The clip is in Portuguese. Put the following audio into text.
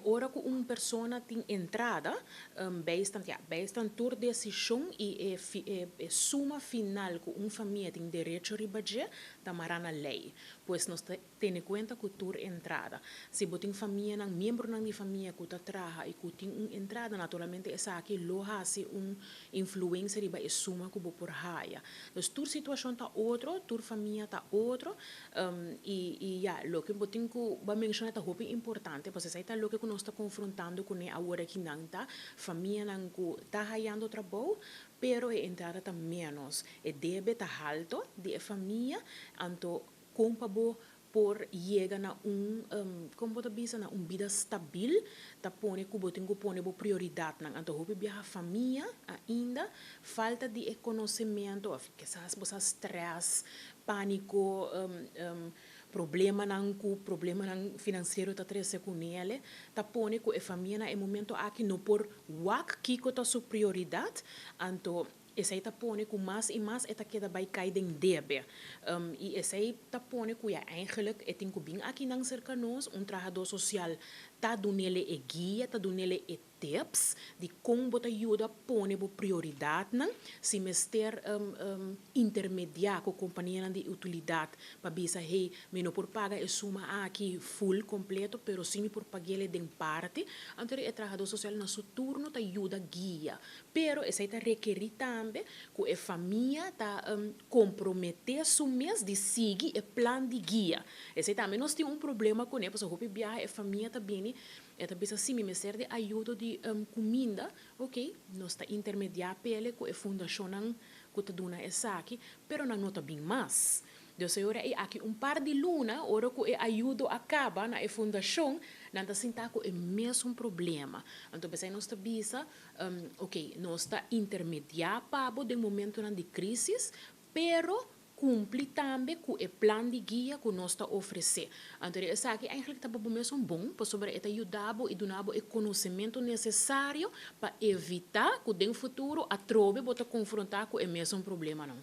Ora que uma pessoa tem entrada, bijstand por decisão e é suma final que uma família tem direito a ribager, tamará na lei. Pois nós temos em conta que tur entrada. Se você tem família, membro da família que está trabalha e que tem uma entrada, naturalmente essa aqui loja se influência riba é suma que você por raia. Então, tur situação está outro, tur família está outro, lo que eu tenho que mencionar é importante, porque isso é o que nós estamos confrontando com a hora que não está, família não está ganhando trabalho, pero a entrada está menos, e deve está alto de família, então compabo por chegar na como você diz, na vida stabil, tá pone que você tem que pôr prioridade, então hope a família ainda falta de conhecimento, que você stress, pânico, problema financeiro tá trece com ele, tá pone que a família é momento aqui não por wak que tá sua prioridade, então esse aí tá pone que mais e mais é queda by cair em debe. E esse aí tá pone que eigenlijk é tem que bem aqui não cerca nós trabalhador social tá dando ele é guia, tá dando ele é tips de como bota ajuda pone bo prioridade não se mester intermediar com a companhia de utilidade para bisa hey me não por paga é suma aqui full completo pero sim por pagar ele de parte então é trabalhador social na seu turno tá ajuda guia pero esse tá requerir também que a família tá comprometer su mês de seguir o plano de guia esse também nós temos problema com ele porque o viajar a família também é também assim me ser de ajuda de comida ok nós está intermediar pele com a fundação que está dando essa aqui pero não nota bem mais então senhora é aqui par de luna ora que a ajuda acaba na fundação não está sentar com o mesmo problema então pensei nós está bisa ok nós está intermediar para de momento de crise pero cumpre também com o plano de guia que nós está oferecer. Então, essa aqui eigenlijk está mesmo bom, para sobre esta ajudar e dar o conhecimento necessário para evitar que no futuro a trobe bota confrontar com o mesmo problema não.